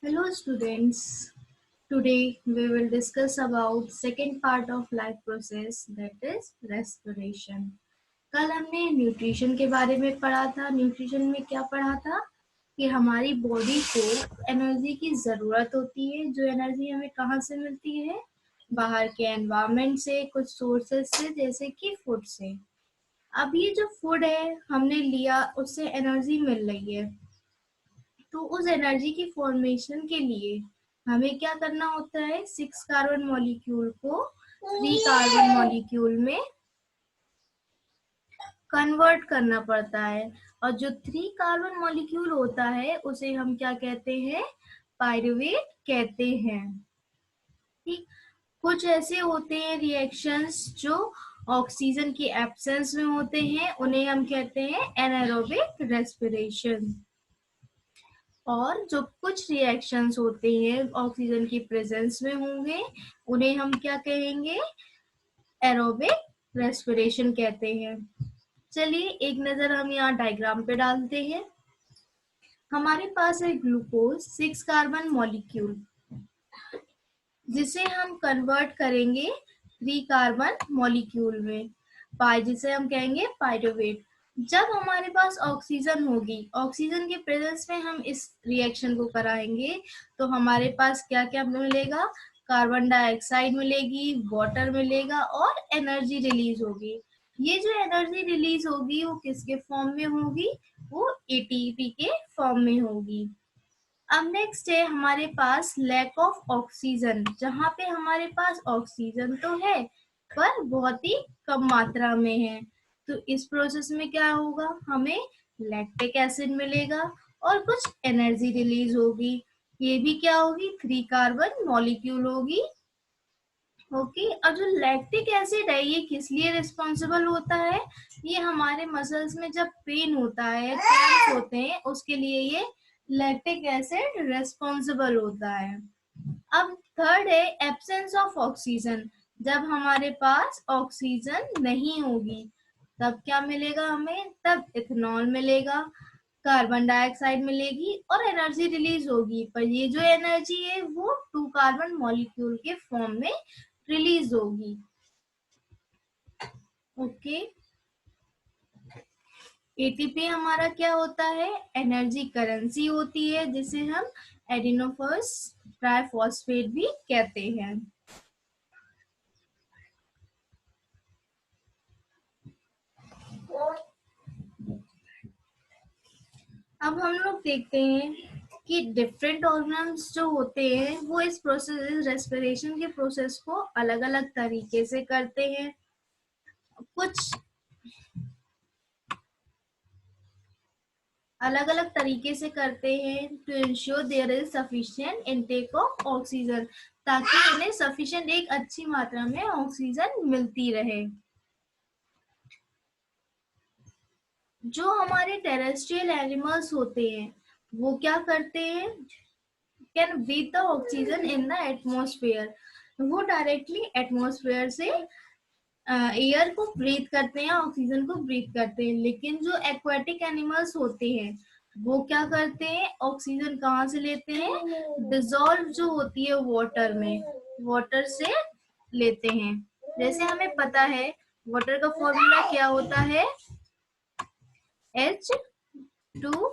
Hello students. Today we will discuss about second part of life process that is respiration. कल हमने nutrition के बारे में पढ़ा था। न्यूट्रिशन में क्या पढ़ा था कि हमारी बॉडी को एनर्जी की ज़रूरत होती है। जो एनर्जी हमें कहाँ से मिलती है? बाहर के एनवायरनमेंट से, कुछ सोर्सेस से, जैसे कि फूड से। अब ये जो फूड है हमने लिया, उससे एनर्जी मिल रही है, तो उस एनर्जी की फॉर्मेशन के लिए हमें क्या करना होता है? 6 कार्बन मॉलिक्यूल को 3 कार्बन मॉलिक्यूल में कन्वर्ट करना पड़ता है। और जो 3 कार्बन मॉलिक्यूल होता है उसे हम क्या कहते हैं? पायरुवेट कहते हैं। ठीक। कुछ ऐसे होते हैं रिएक्शंस जो ऑक्सीजन की एब्सेंस में होते हैं, उन्हें हम कहते हैं एनारोबिक रेस्पिरेशन। और जो कुछ रिएक्शंस होते हैं ऑक्सीजन की प्रेजेंस में होंगे, उन्हें हम क्या कहेंगे? एरोबिक रेस्पिरेशन कहते हैं। चलिए एक नजर हम यहाँ डायग्राम पे डालते हैं। हमारे पास है ग्लूकोज 6 कार्बन मॉलिक्यूल, जिसे हम कन्वर्ट करेंगे 3 कार्बन मॉलिक्यूल में, जिसे हम कहेंगे पायरुवेट। जब हमारे पास ऑक्सीजन होगी, ऑक्सीजन के प्रेजेंस में हम इस रिएक्शन को कराएंगे, तो हमारे पास क्या क्या मिलेगा? कार्बन डाइऑक्साइड मिलेगी, वाटर मिलेगा और एनर्जी रिलीज होगी। ये जो एनर्जी रिलीज होगी वो किसके फॉर्म में होगी? वो एटीपी के फॉर्म में होगी। अब नेक्स्ट है हमारे पास लैक ऑफ ऑक्सीजन, जहाँ पे हमारे पास ऑक्सीजन तो है पर बहुत ही कम मात्रा में है। तो इस प्रोसेस में क्या होगा? हमें लैक्टिक एसिड मिलेगा और कुछ एनर्जी रिलीज होगी। ये भी क्या होगी? 3 कार्बन मॉलिक्यूल होगी। ओके। और जो लैक्टिक एसिड है ये किस लिए रिस्पॉन्सिबल होता है? ये हमारे मसल्स में जब पेन होता है, क्रैम्प्स होते हैं, उसके लिए ये लैक्टिक एसिड रिस्पॉन्सिबल होता है। अब थर्ड है एब्सेंस ऑफ ऑक्सीजन। जब हमारे पास ऑक्सीजन नहीं होगी तब क्या मिलेगा हमें? तब इथेनॉल मिलेगा, कार्बन डाइऑक्साइड मिलेगी और एनर्जी रिलीज होगी। पर ये जो एनर्जी है वो 2 कार्बन मॉलिक्यूल के फॉर्म में रिलीज होगी। ओके। एटीपी हमारा क्या होता है? एनर्जी करेंसी होती है, जिसे हम एडिनोफॉस ट्राइफॉस्फेट भी कहते हैं। अब हम लोग देखते हैं कि डिफरेंट ऑर्गन्स जो होते हैं वो इस प्रोसेस, रेस्पिरेशन के प्रोसेस को अलग अलग तरीके से करते हैं। कुछ अलग अलग तरीके से करते हैं to ensure there is sufficient intake of oxygen, ताकि उन्हें सफिशिएंट, एक अच्छी मात्रा में ऑक्सीजन मिलती रहे। जो हमारे टेरेस्ट्रियल एनिमल्स होते हैं वो क्या करते हैं? Can breathe the oxygen in the atmosphere. वो डायरेक्टली एटमॉस्फेयर से एयर को ब्रीथ करते हैं, ऑक्सीजन को ब्रीथ करते हैं। लेकिन जो एक्वाटिक एनिमल्स होते हैं वो क्या करते हैं? ऑक्सीजन कहाँ से लेते हैं? डिजोल्व जो होती है वाटर में, वाटर से लेते हैं। जैसे हमें पता है वाटर का फॉर्मूला क्या होता है? H2O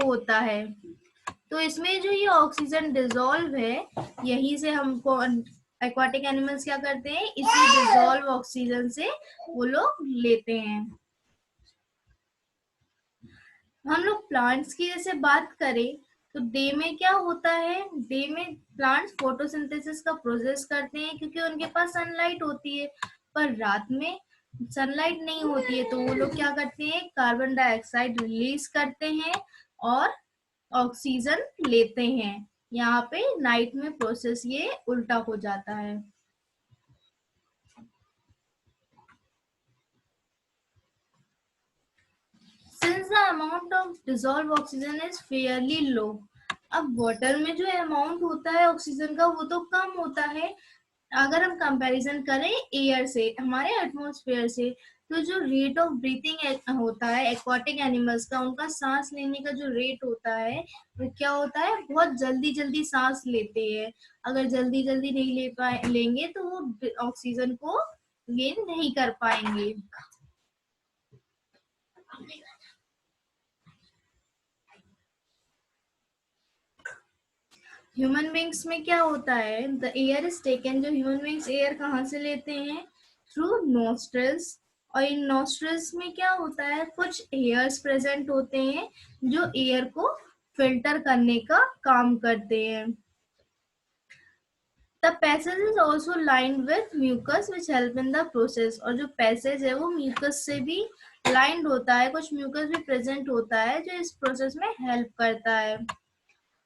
होता है। तो इसमें जो ये ऑक्सीजन डिजोल्व है, यही से हमको एक्वाटिक एनिमल्स क्या करते हैं? इसी डिजोल्व ऑक्सीजन से वो लोग लेते हैं। हम लोग प्लांट्स की जैसे बात करें तो डे में क्या होता है? डे में प्लांट्स फोटोसिंथेसिस का प्रोसेस करते हैं क्योंकि उनके पास सनलाइट होती है। पर रात में सनलाइट नहीं होती है, तो वो लोग क्या करते हैं? कार्बन डाइऑक्साइड रिलीज करते हैं और ऑक्सीजन लेते हैं। यहाँ पे नाइट में प्रोसेस ये उल्टा हो जाता है। Since the amount of dissolved oxygen is fairly low, अब वाटर में जो अमाउंट होता है ऑक्सीजन का वो तो कम होता है अगर हम कंपैरिजन करें एयर से, हमारे एटमॉस्फेयर से। तो जो रेट ऑफ ब्रीथिंग होता है एक्वाटिक एनिमल्स का, उनका सांस लेने का जो रेट होता है वो क्या होता है, बहुत जल्दी जल्दी सांस लेते हैं। अगर जल्दी जल्दी नहीं लेंगे तो वो ऑक्सीजन को गेन नहीं कर पाएंगे। ह्यूमन बींग्स में क्या होता है, द एयर इज टेकन, जो ह्यूमन बींग्स एयर कहाँ से लेते हैं, थ्रू नोस्ट्रल्स। और इन नोस्ट्रल्स में क्या होता है, कुछ एयर्स प्रेजेंट होते हैं जो एयर को फिल्टर करने का काम करते हैं। The passage is also lined with mucus which help in the process, और जो पैसेज है वो म्यूकस से भी लाइंड होता है, कुछ म्यूकस भी प्रेजेंट होता है जो इस प्रोसेस में हेल्प करता है।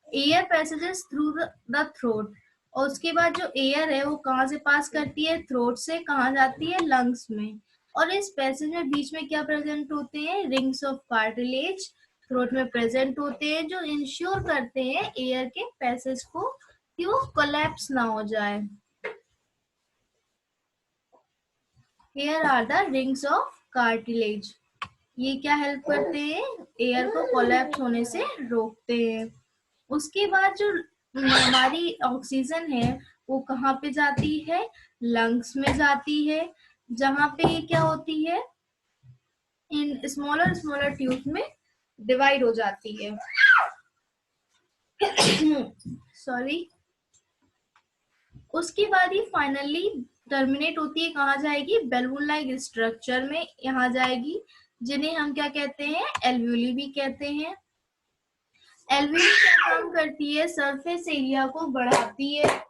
Air passages through the throat, और उसके बाद जो एयर है वो कहाँ से पास करती है, थ्रोट से कहाँ जाती है, लंग्स में। और इस पैसेज में बीच में क्या प्रेजेंट होते हैं, रिंग्स ऑफ कार्टिलेज थ्रोट में प्रेजेंट होते हैं, जो इंश्योर करते हैं एयर के पैसेज को कि वो कोलैप्स ना हो जाए। Here are the rings of cartilage. ये क्या हेल्प करते हैं, एयर को कोलैप्स होने से रोकते हैं। उसके बाद जो हमारी ऑक्सीजन है वो कहाँ पे जाती है, लंग्स में जाती है, जहाँ पे ये क्या होती है, इन स्मॉलर स्मॉलर ट्यूब में डिवाइड हो जाती है। सॉरी। उसके बाद ये फाइनली टर्मिनेट होती है, कहाँ जाएगी, बेलून लाइक स्ट्रक्चर में यहाँ जाएगी, जिन्हें हम क्या कहते हैं, एल्वियोली भी कहते हैं। एल्वियोली क्या काम करती है, सरफेस एरिया को बढ़ाती है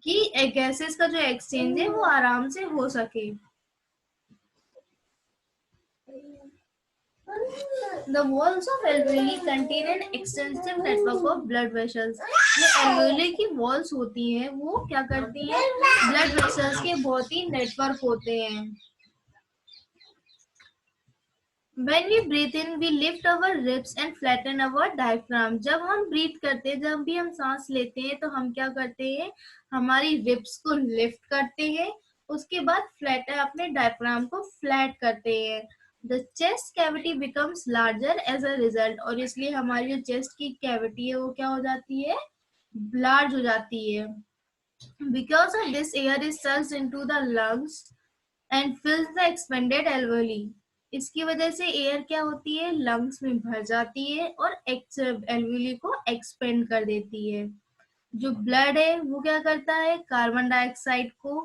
कि गैसेस का जो एक्सचेंज है वो आराम से हो सके। The walls of alveoli contain an extensive network of blood vessels. जो alveoli की walls होती हैं वो क्या करती हैं, blood vessels के बहुत ही नेटवर्क होते हैं। When we breathe in, we lift our ribs and flatten our diaphragm. जब हम ब्रीथ करते हैं, जब भी हम सांस लेते हैं तो हम क्या करते हैं, हमारी रिब्स को लिफ्ट करते हैं, उसके बाद फ्लैट अपने डायफ्राम को फ्लैट करते हैं। The chest cavity becomes larger as a result, और इसलिए हमारी जो चेस्ट की कैविटी है वो क्या हो जाती है, लार्ज हो जाती है। Because of this air is sucked into the lungs and fills the expanded alveoli. इसकी वजह से एयर क्या होती है, लंग्स में भर जाती है और एल्वेoli को एक्सपेंड कर देती है। जो ब्लड है वो क्या करता है, कार्बन डाइऑक्साइड को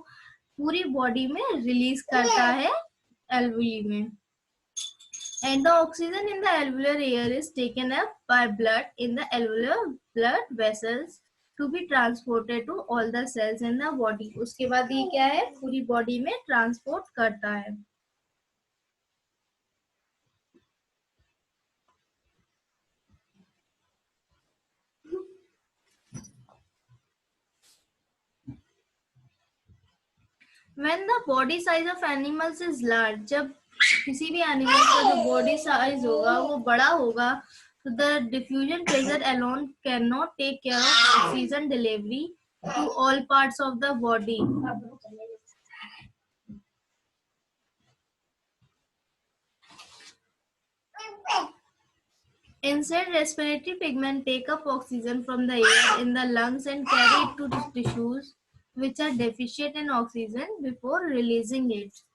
पूरी बॉडी में रिलीज करता है एल्वेoli में। And the oxygen in the alveolar air is taken up by blood in the alveolar blood vessels to be transported to all the cells in the body. उसके बाद ये क्या है, पूरी बॉडी में ट्रांसपोर्ट करता है। When the body size of animals is large, जब किसी भी एनिमल का जो बॉडी साइज होगा वो बड़ा होगा, तो the diffusion pressure alone cannot take care of oxygen delivery to all parts of the body. Instead, respiratory pigment take up oxygen from the air in the lungs and carry it to the tissues which are deficient in oxygen before releasing it.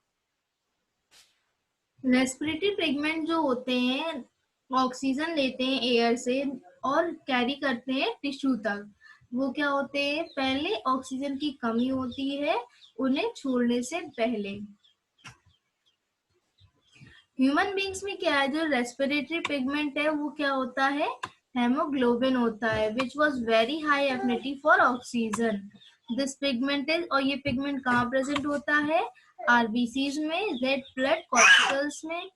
Respiratory pigment जो होते हैं oxygen लेते हैं air से और carry करते हैं tissue तक। वो क्या होते हैं, पहले ऑक्सीजन की कमी होती है उन्हें छोड़ने से पहले। ह्यूमन बींग्स में क्या है, जो रेस्पिरेटरी पिगमेंट है वो क्या होता है, हेमोग्लोबिन होता है, which was very high affinity for oxygen. This pigment is, और ये पिगमेंट कहाँ प्रेजेंट होता है, आरबीसीज में, रेड ब्लड कॉर्टिकल्स में।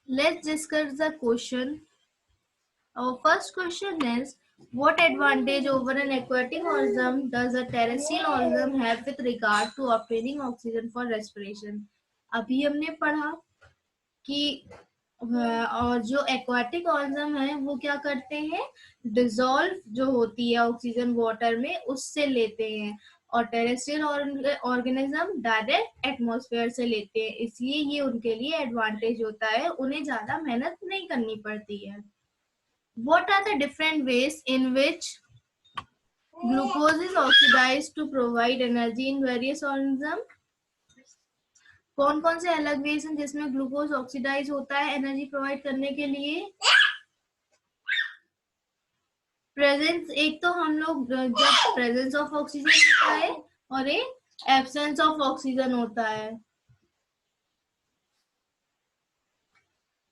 Let's discuss the question. Our first question is, what advantage over an aquatic organism does a terrestrial organism have with regard to obtaining oxygen for respiration? अभी हमने पढ़ा कि और जो एक्वाटिक ऑर्गेनिज्म है वो क्या करते हैं, डिजोल्व जो होती है ऑक्सीजन वाटर में उससे लेते हैं, और टेरेस्ट्रियल ऑर्गेनिज्म डायरेक्ट एटमॉस्फेयर से लेते हैं, इसलिए ये उनके लिए एडवांटेज होता है, उन्हें ज्यादा मेहनत नहीं करनी पड़ती है। What are the different ways in which glucose is oxidized to provide energy in various organisms? कौन कौन से अलग वेज हैं जिसमें ग्लूकोज ऑक्सीडाइज होता है एनर्जी प्रोवाइड करने के लिए? प्रेजेंस, एक तो हम लोग जब प्रेजेंस ऑफ ऑक्सीजन होता है और एक एब्सेंस ऑफ ऑक्सीजन होता है।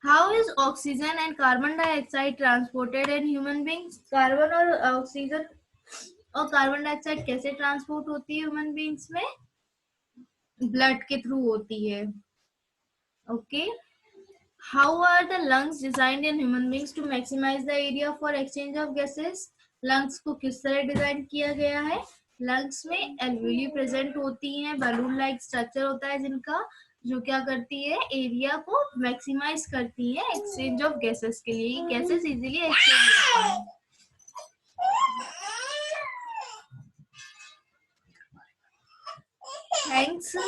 How is oxygen and carbon dioxide transported in human beings? Carbon और ऑक्सीजन और कार्बन डाइऑक्साइड कैसे ट्रांसपोर्ट होती है ह्यूमन बींग्स में? ब्लड के थ्रू होती है। Okay. How are the lungs designed in human beings to maximize the area for exchange of gases? Lungs को किस तरह डिजाइन किया गया है? लंग्स में एल्वियोली प्रेजेंट होती हैं, बलून लाइक स्ट्रक्चर होता है जिनका, जो क्या करती है, एरिया को मैक्सिमाइज करती है एक्सचेंज ऑफ गैसेस के लिए, गैसेस इजीली एक्सचेंज होती हैं। Thanks. We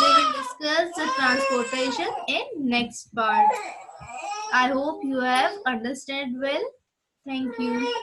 will discuss the transportation in next part. I hope you have understood well. Thank you.